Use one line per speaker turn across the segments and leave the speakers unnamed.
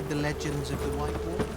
heard the legends of the White Wall?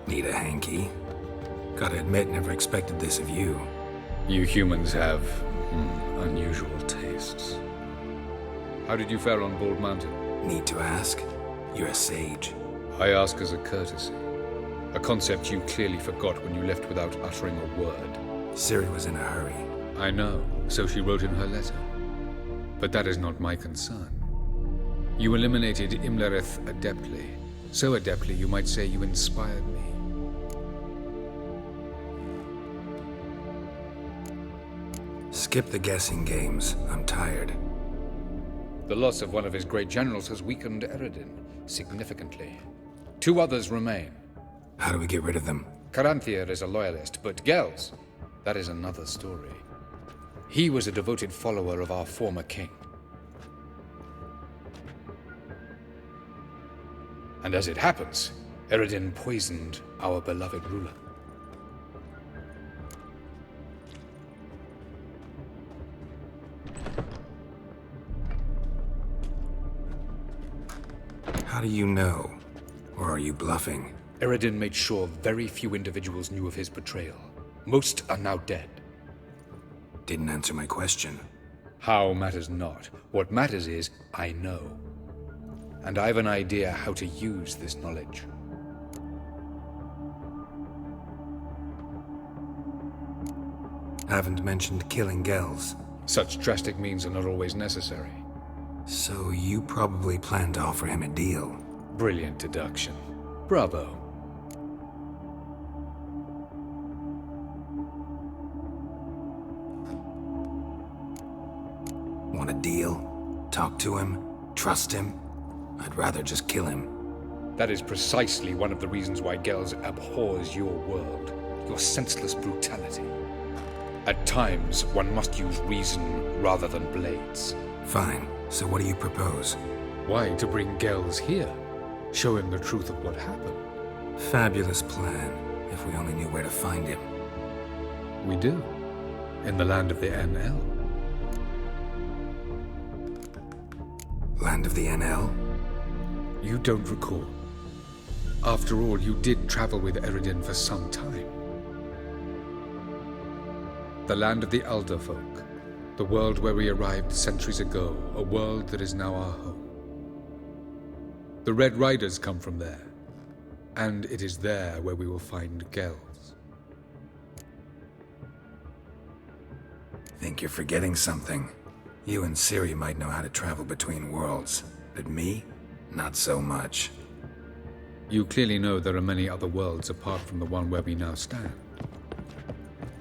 Need a hanky? Gotta admit, never expected this of you.
You humans have unusual tastes. How did you fare on Bald Mountain?
Need to ask? You're a sage.
I ask as a courtesy. A concept you clearly forgot when you left without uttering a word.
Ciri was in a hurry.
I know, so she wrote in her letter. But that is not my concern. You eliminated Imlerith adeptly. So adeptly, you might say you inspired me.
Skip the guessing games. I'm tired.
The loss of one of his great generals has weakened Eredin significantly. 2 others remain.
How do we get rid of them?
Caranthir is a loyalist, but Gels, that is another story. He was a devoted follower of our former king. And as it happens, Eredin poisoned our beloved ruler.
How do you know? Or are you bluffing?
Eredin made sure very few individuals knew of his betrayal. Most are now dead.
Didn't answer my question.
How matters not. What matters is, I know. And I have an idea how to use this knowledge.
Haven't mentioned killing Gels.
Such drastic means are not always necessary.
So you probably plan to offer him a deal.
Brilliant deduction. Bravo.
Want a deal? Talk to him? Trust him? I'd rather just kill him.
That is precisely one of the reasons why Gels abhors your world. Your senseless brutality. At times, one must use reason rather than blades.
Fine. So what do you propose?
Why, to bring Gels here. Show him the truth of what happened.
Fabulous plan, if we only knew where to find him.
We do. In the land of the NL.
Land of the NL?
You don't recall. After all, you did travel with Eredin for some time. The land of the Elder Folk. The world where we arrived centuries ago, a world that is now our home. The Red Riders come from there, and it is there where we will find Gels.
Think you're forgetting something. You and Ciri might know how to travel between worlds, but me? Not so much.
You clearly know there are many other worlds apart from the one where we now stand.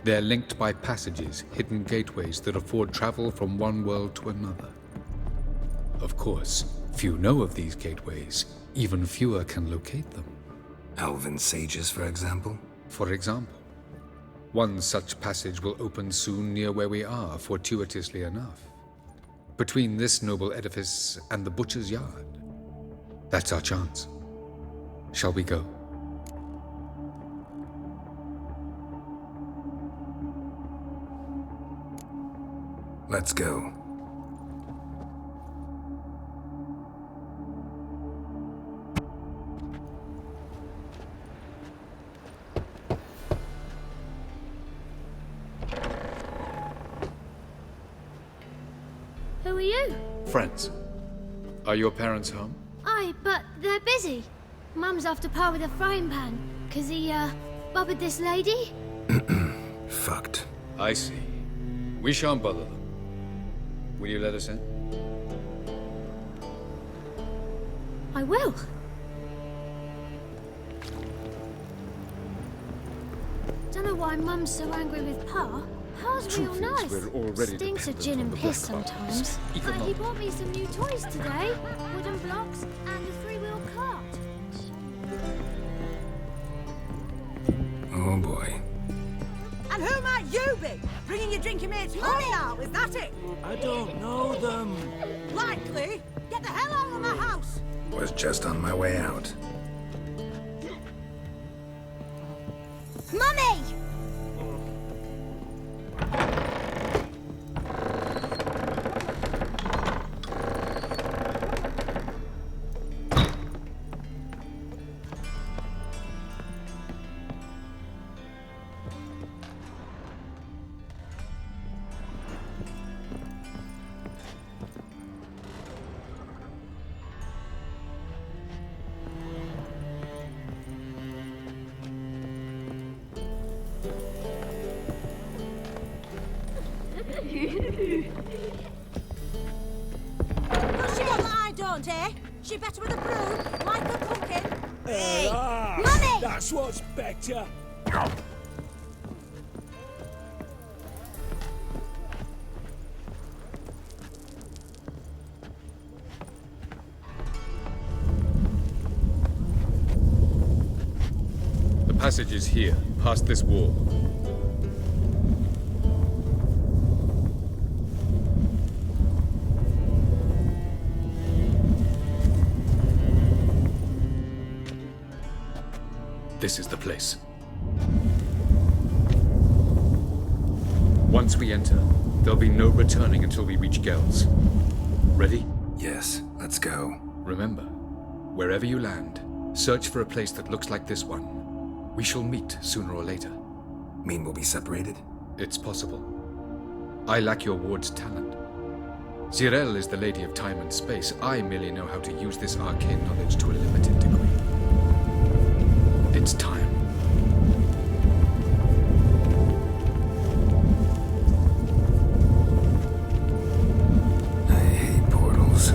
They're linked by passages, hidden gateways that afford travel from one world to another. Of course, few know of these gateways. Even fewer can locate them.
Elven sages, for example?
For example. One such passage will open soon near where we are, fortuitously enough. Between this noble edifice and the butcher's yard. That's our chance. Shall we go?
Let's go.
Who are you?
Friends. Are your parents home?
Aye, but they're busy. Mum's off to par with a frying pan, 'cause he, bothered this lady?
Fucked.
I see. We shan't bother them. Will you let us in?
I will. Don't know why Mum's so angry with Pa. Pa's real
Truth is,
nice.
we're already
Stinks of
dependent
gin
on
and
the
piss
black markets.
sometimes. But he
Economic.
bought me some new toys today. Wooden blocks and a three-wheel cart.
Oh boy.
And who might you be? Bringing your drinking mates money out, is that it?
I don't know them.
Likely. Get the hell out of my house.
Was just on my way out.
Mummy! What's she got that I don't, eh? She better with a broom, like a pumpkin. Hey! Mummy!
That's what's better.
The passage is here, past this wall. This is the place. Once we enter, there'll be no returning until we reach Gels. Ready?
Yes, let's go.
Remember, wherever you land, search for a place that looks like this one. We shall meet sooner or later.
Mean we'll be separated?
It's possible. I lack your ward's talent. Zirel is the lady of time and space. I merely know how to use this arcane knowledge to a limited degree. It's time.
I hate portals.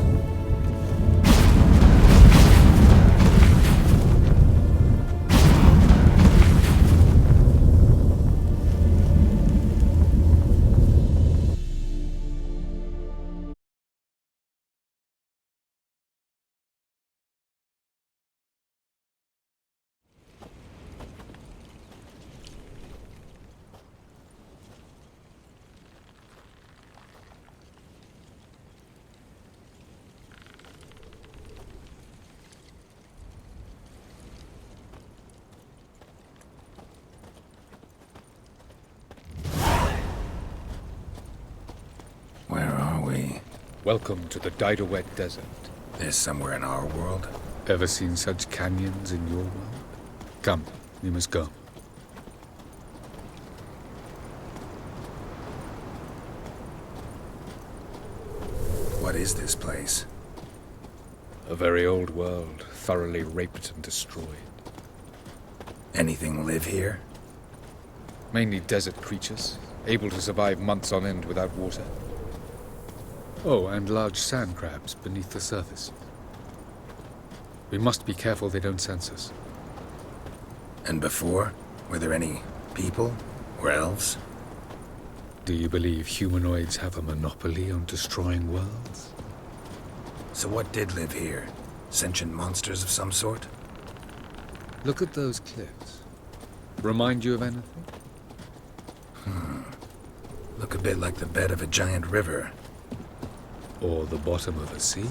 Where are we?
Welcome to the Didowet Desert.
This somewhere in our world?
Ever seen such canyons in your world? Come, we must go.
What is this place?
A very old world, thoroughly raped and destroyed.
Anything live here?
Mainly desert creatures, able to survive months on end without water. Oh, and large sand crabs beneath the surface. We must be careful they don't sense us.
And before? Were there any people? Or elves?
Do you believe humanoids have a monopoly on destroying worlds?
So what did live here? Sentient monsters of some sort?
Look at those cliffs. Remind you of anything?
Look a bit like the bed of a giant river.
Or the bottom of a sea?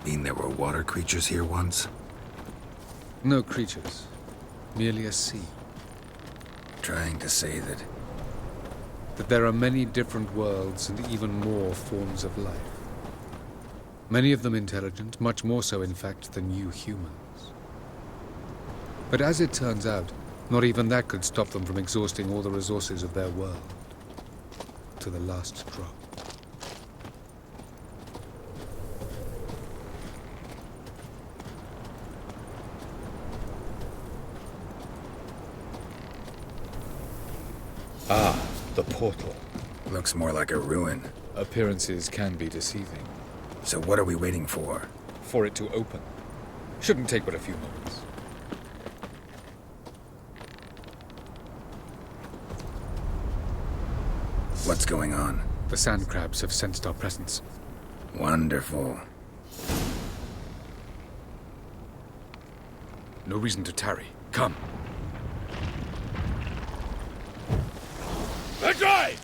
Mean there were water creatures here once?
No creatures. Merely a sea.
Trying to say that...
That there are many different worlds and even more forms of life. Many of them intelligent, much more so in fact than you humans. But as it turns out, not even that could stop them from exhausting all the resources of their world. To the last drop. Ah, the portal.
Looks more like a ruin.
Appearances can be deceiving.
So what are we waiting for?
For it to open. Shouldn't take but a few moments.
What's going on?
The sand crabs have sensed our presence.
Wonderful.
No reason to tarry. Come.
Let's drive!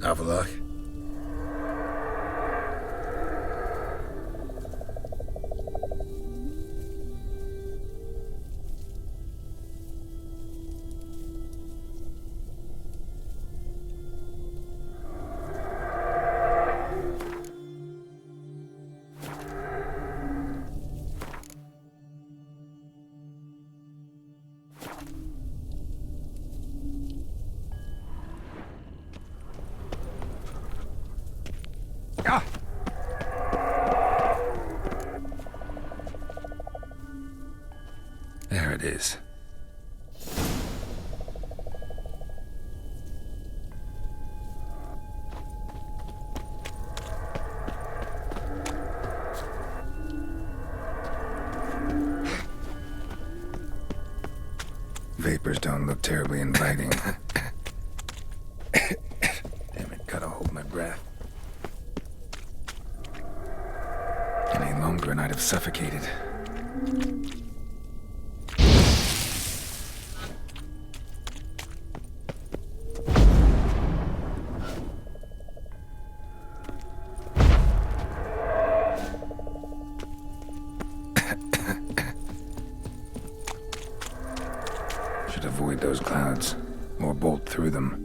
Have a look. There it is. Vapors don't look terribly inviting. Damn it, gotta hold my breath. Any longer and I'd have suffocated. Should avoid those clouds, or bolt through them.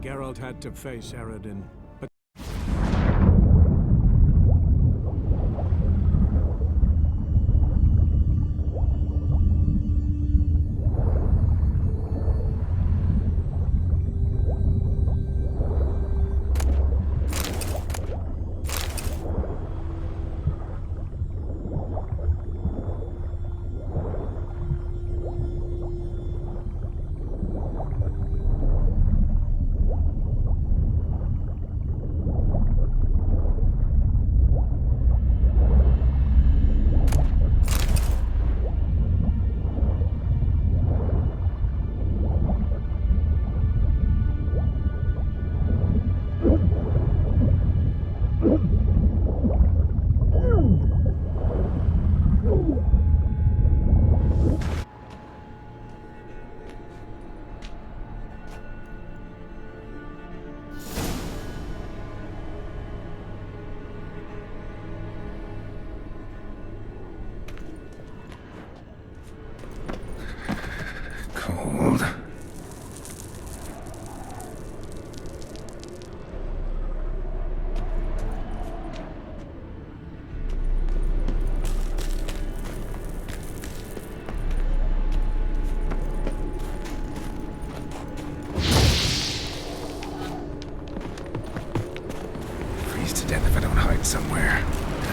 Geralt had to face Eredin, but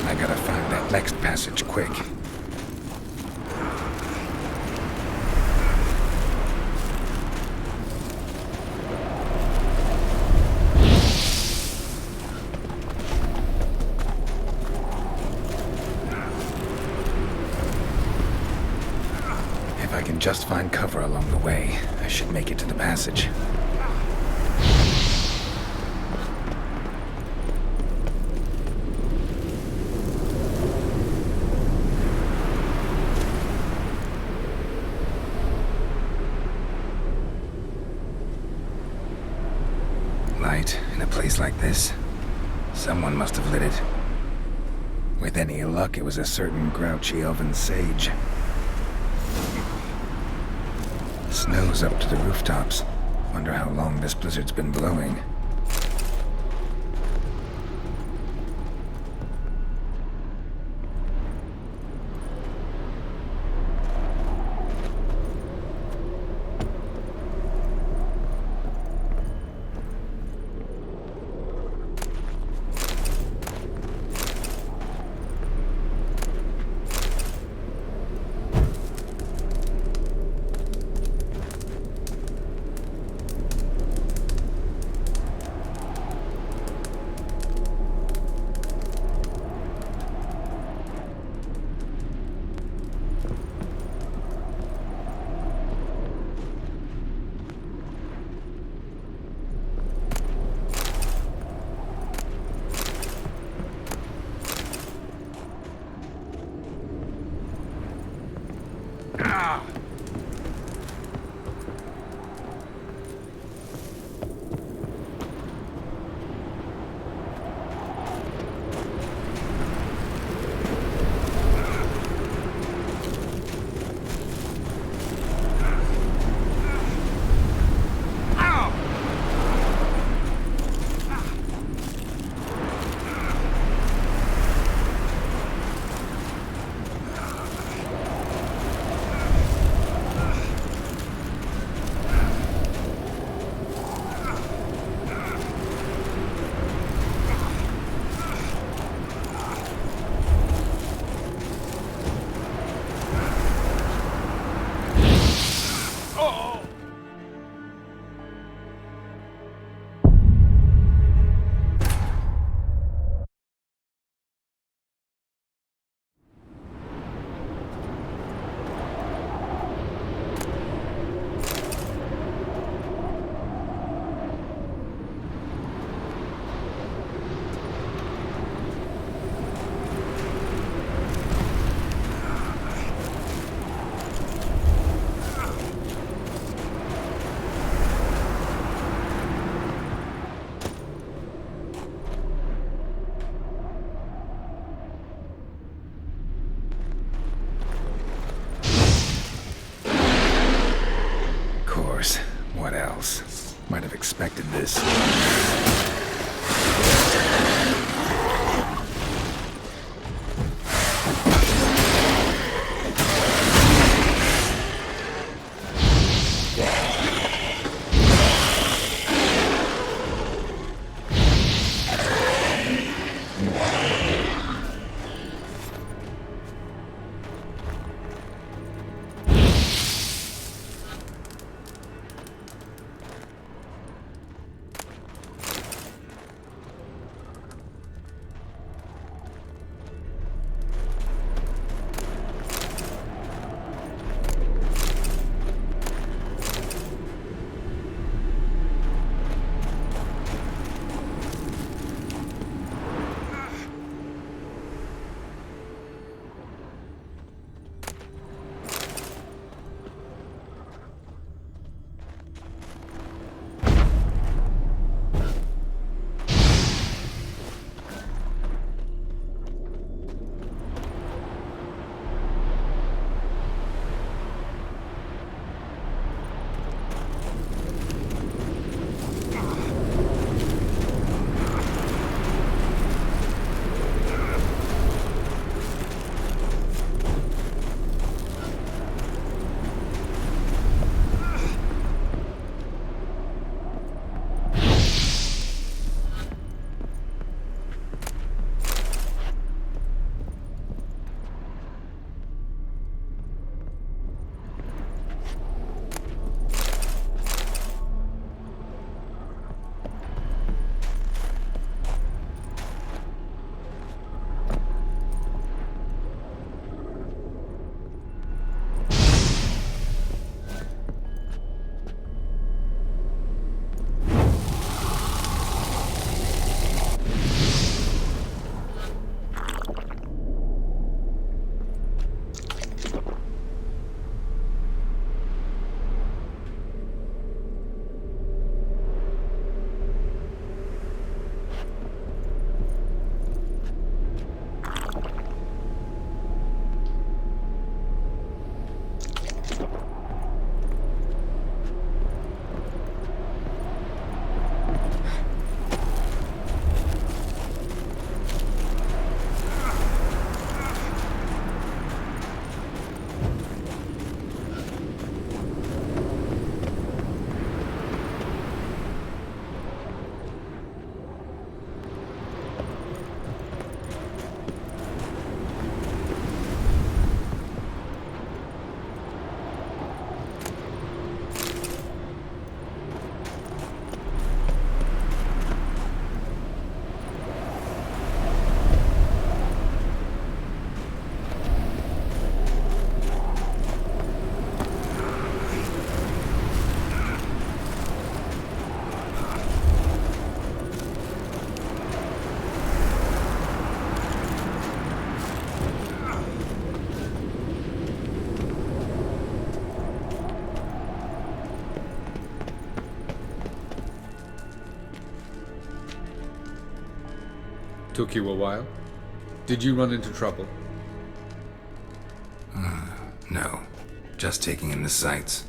I gotta find that next passage quick. If I can just find cover along the way, I should make it to the passage. Light in a place like this? Someone must have lit it. With any luck, it was a certain grouchy elven sage. Snow's up to the rooftops. Wonder how long this blizzard's been blowing. What else? Might have expected this.
Took you a while? Did you run into trouble?
No. Just taking in the sights.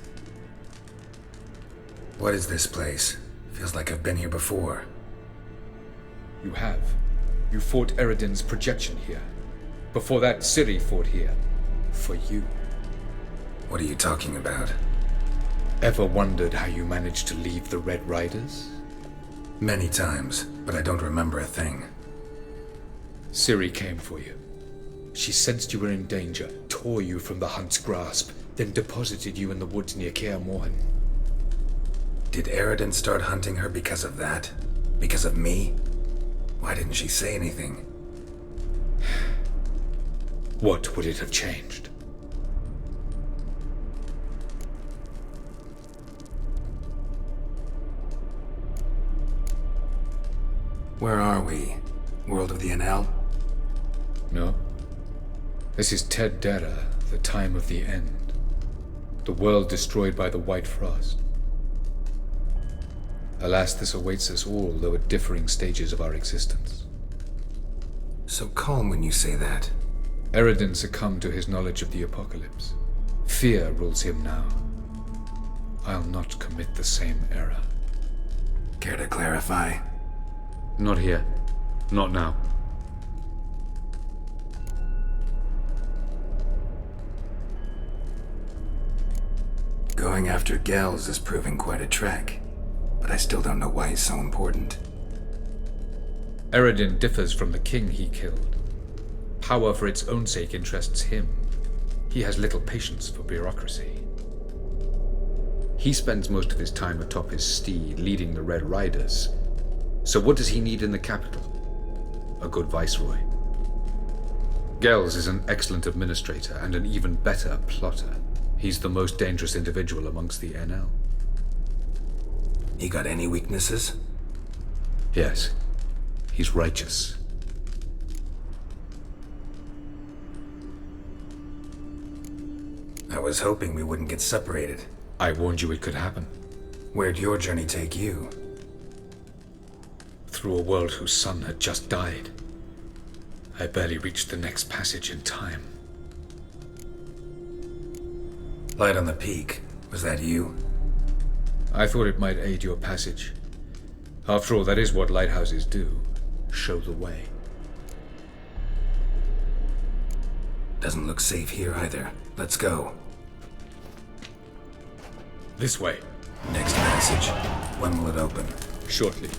What is this place? Feels like I've been here before.
You have. You fought Eredin's projection here. Before that, Ciri fought here. For you.
What are you talking about?
Ever wondered how you managed to leave the Red Riders?
Many times, but I don't remember a thing.
Ciri came for you. She sensed you were in danger, tore you from the Hunt's grasp, then deposited you in the woods near Kaer Morhen.
Did Eredin start hunting her because of that? Because of me? Why didn't she say anything?
What would it have changed?
Where are we? World of the NL?
No. This is Ted Dera, the time of the end. The world destroyed by the White Frost. Alas, this awaits us all, though at differing stages of our existence.
So calm when you say that.
Eredin succumbed to his knowledge of the apocalypse. Fear rules him now. I'll not commit the same error.
Care to clarify?
Not here. Not now.
Going after Gels is proving quite a trek, but I still don't know why he's so important.
Eredin differs from the king he killed. Power for its own sake interests him. He has little patience for bureaucracy. He spends most of his time atop his steed, leading the Red Riders. So what does he need in the capital? A good viceroy. Gels is an excellent administrator and an even better plotter. He's the most dangerous individual amongst the NL.
He got any weaknesses?
Yes. He's righteous.
I was hoping we wouldn't get separated.
I warned you it could happen.
Where'd your journey take you?
Through a world whose son had just died. I barely reached the next passage in time.
Light on the peak. Was that you?
I thought it might aid your passage. After all, that is what lighthouses do. Show the way.
Doesn't look safe here either. Let's go.
This way.
Next passage. When will it open?
Shortly.